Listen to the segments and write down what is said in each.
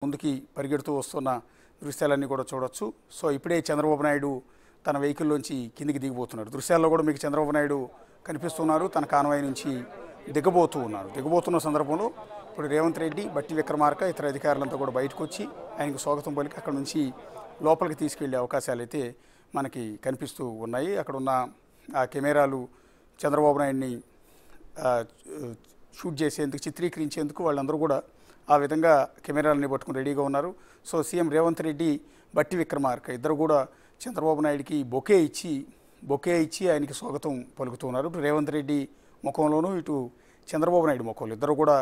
ముందుకి పరిగెడుతూ వస్తున్న దృశ్యాలన్నీ కూడా చూడొచ్చు. సో ఇప్పుడే చంద్రబాబు నాయుడు తన వెహికల్లోంచి కిందికి దిగిపోతున్నారు. దృశ్యాల్లో కూడా మీకు చంద్రబాబు నాయుడు కనిపిస్తున్నారు. తన కాన్వాయ్ నుంచి దిగబోతున్న సందర్భంలో ఇప్పుడు రేవంత్ రెడ్డి, బట్టి విక్రమార్క ఇతర అధికారులంతా కూడా బయటకు వచ్చి ఆయనకు స్వాగతం పలికి అక్కడ నుంచి లోపలికి తీసుకెళ్లే అవకాశాలు అయితే మనకి కనిపిస్తూ ఉన్నాయి. అక్కడ ఉన్న ఆ కెమెరాలు చంద్రబాబు నాయుడిని షూట్ చేసేందుకు, చిత్రీకరించేందుకు వాళ్ళందరూ కూడా ఆ విధంగా కెమెరాలని పట్టుకుని రెడీగా ఉన్నారు. సో సీఎం రేవంత్ రెడ్డి, బట్టి విక్రమార్క ఇద్దరు కూడా చంద్రబాబు నాయుడికి బొకే ఇచ్చి ఆయనకి స్వాగతం పలుకుతున్నారు. ఇటు రేవంత్ రెడ్డి ముఖంలోనూ, ఇటు చంద్రబాబు నాయుడు ముఖంలో ఇద్దరు కూడా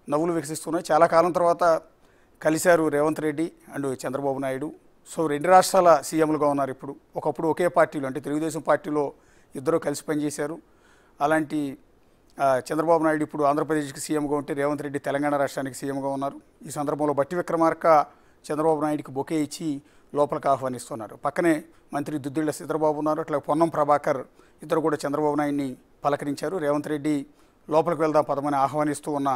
నవ్వులు వికసిస్తున్నాయి. చాలా కాలం తర్వాత కలిశారు రేవంత్ రెడ్డి అండ్ చంద్రబాబు నాయుడు. సో రెండు రాష్ట్రాల సీఎంలుగా ఉన్నారు ఇప్పుడు. ఒకప్పుడు ఒకే పార్టీలో అంటే తెలుగుదేశం పార్టీలో ఇద్దరు కలిసి పనిచేశారు. అలాంటి చంద్రబాబు నాయుడు ఇప్పుడు ఆంధ్రప్రదేశ్కి సీఎంగా ఉంటే రేవంత్ రెడ్డి తెలంగాణ రాష్ట్రానికి సీఎంగా ఉన్నారు. ఈ సందర్భంలో బట్టి విక్రమార్క చంద్రబాబు నాయుడికి బొకే ఇచ్చి లోపలికి ఆహ్వానిస్తున్నారు. పక్కనే మంత్రి దుద్దిళ్ల శ్రీధర్బాబు ఉన్నారు. అట్లా పొన్నం ప్రభాకర్ ఇద్దరు కూడా చంద్రబాబు నాయుడిని పలకరించారు. రేవంత్ రెడ్డి లోపలికి వెళ్దాం పదమని ఆహ్వానిస్తూ ఉన్న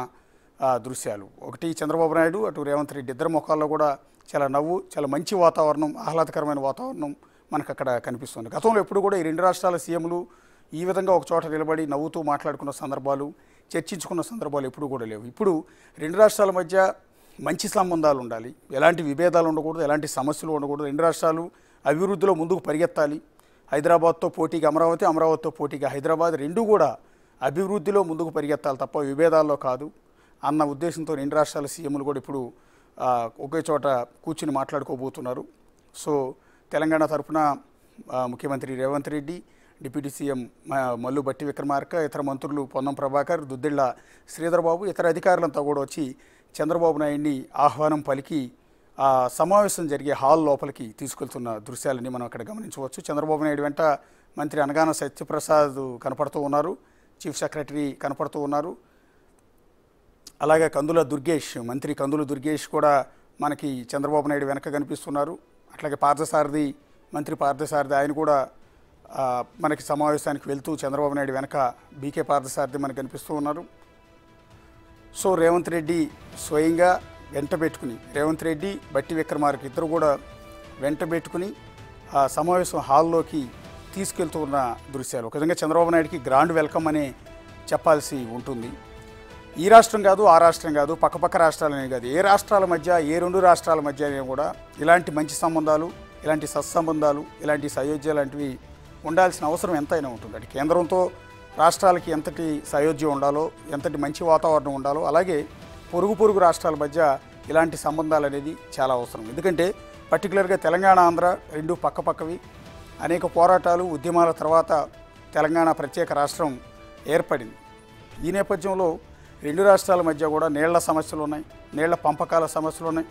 దృశ్యాలు. ఒకటి చంద్రబాబు నాయుడు, అటు రేవంత్ రెడ్డి ఇద్దరు ముఖాల్లో కూడా చాలా నవ్వు, చాలా మంచి వాతావరణం, ఆహ్లాదకరమైన వాతావరణం మనకు అక్కడ కనిపిస్తుంది. గతంలో ఎప్పుడు కూడా ఈ రెండు రాష్ట్రాల సీఎంలు ఈ విధంగా ఒక చోట నిలబడి నవ్వుతూ మాట్లాడుకున్న సందర్భాలు, చర్చించుకున్న సందర్భాలు ఎప్పుడు కూడా లేవు. ఇప్పుడు రెండు రాష్ట్రాల మధ్య మంచి సంబంధాలు ఉండాలి, ఎలాంటి విభేదాలు ఉండకూడదు, ఎలాంటి సమస్యలు ఉండకూడదు. రెండు రాష్ట్రాలు అభివృద్ధిలో ముందుకు పరిగెత్తాలి. హైదరాబాద్తో పోటీగా అమరావతి, అమరావతితో పోటీగా హైదరాబాద్ రెండూ కూడా అభివృద్ధిలో ముందుకు పరిగెత్తాలి తప్ప విభేదాల్లో కాదు అన్న ఉద్దేశంతో రెండు రాష్ట్రాల సీఎంలు కూడా ఇప్పుడు ఒకే చోట కూర్చుని మాట్లాడుకోబోతున్నారు. సో తెలంగాణ తరఫున ముఖ్యమంత్రి రేవంత్ రెడ్డి, డిప్యూటీ సీఎం మల్లు బట్టి విక్రమార్క, ఇతర మంత్రులు పొన్నం ప్రభాకర్, దుద్దిళ్ల శ్రీధర్బాబు, ఇతర అధికారులంతా కూడా వచ్చి చంద్రబాబు నాయుడిని ఆహ్వానం పలికి సమావేశం జరిగే హాల్ లోపలికి తీసుకెళ్తున్న దృశ్యాలని మనం అక్కడ గమనించవచ్చు. చంద్రబాబు నాయుడు వెంట మంత్రి అనగాన సత్యప్రసాద్ కనపడుతూ ఉన్నారు, చీఫ్ సెక్రటరీ కనపడుతూ ఉన్నారు. అలాగే మంత్రి కందుల దుర్గేష్ కూడా మనకి చంద్రబాబు నాయుడు వెనక కనిపిస్తున్నారు. అట్లాగే మంత్రి పార్థసారథి ఆయన కూడా మనకి సమావేశానికి వెళ్తూ చంద్రబాబు నాయుడు వెనక బీకే పార్థసారథి మనకు కనిపిస్తూ ఉన్నారు. సో రేవంత్ రెడ్డి స్వయంగా రేవంత్ రెడ్డి, బట్టి విక్రమార్క ఇద్దరు కూడా వెంట పెట్టుకుని ఆ సమావేశం హాల్లోకి తీసుకెళ్తూ ఉన్న దృశ్యాలు. ఒక విధంగా చంద్రబాబు నాయుడికి గ్రాండ్ వెల్కమ్ అనే చెప్పాల్సి ఉంటుంది. ఈ రాష్ట్రం కాదు, ఆ రాష్ట్రం కాదు, పక్కపక్క రాష్ట్రాలనే కాదు, ఏ రాష్ట్రాల మధ్య, ఏ రెండు రాష్ట్రాల మధ్య కూడా ఇలాంటి మంచి సంబంధాలు, ఇలాంటి సత్సంబంధాలు, ఇలాంటి సయోధ్య లాంటివి ఉండాల్సిన అవసరం ఎంతైనా ఉంటుంది. అంటే కేంద్రంతో రాష్ట్రాలకి ఎంతటి సయోధ్యం ఉండాలో, ఎంతటి మంచి వాతావరణం ఉండాలో, అలాగే పొరుగు రాష్ట్రాల మధ్య ఇలాంటి సంబంధాలు అనేది చాలా అవసరం. ఎందుకంటే పర్టికులర్గా తెలంగాణ, ఆంధ్ర రెండు పక్కపక్కవి. అనేక పోరాటాలు, ఉద్యమాల తర్వాత తెలంగాణ ప్రత్యేక రాష్ట్రం ఏర్పడింది. ఈ నేపథ్యంలో రెండు రాష్ట్రాల మధ్య కూడా నీళ్ల సమస్యలు ఉన్నాయి, నీళ్ల పంపకాల సమస్యలు ఉన్నాయి.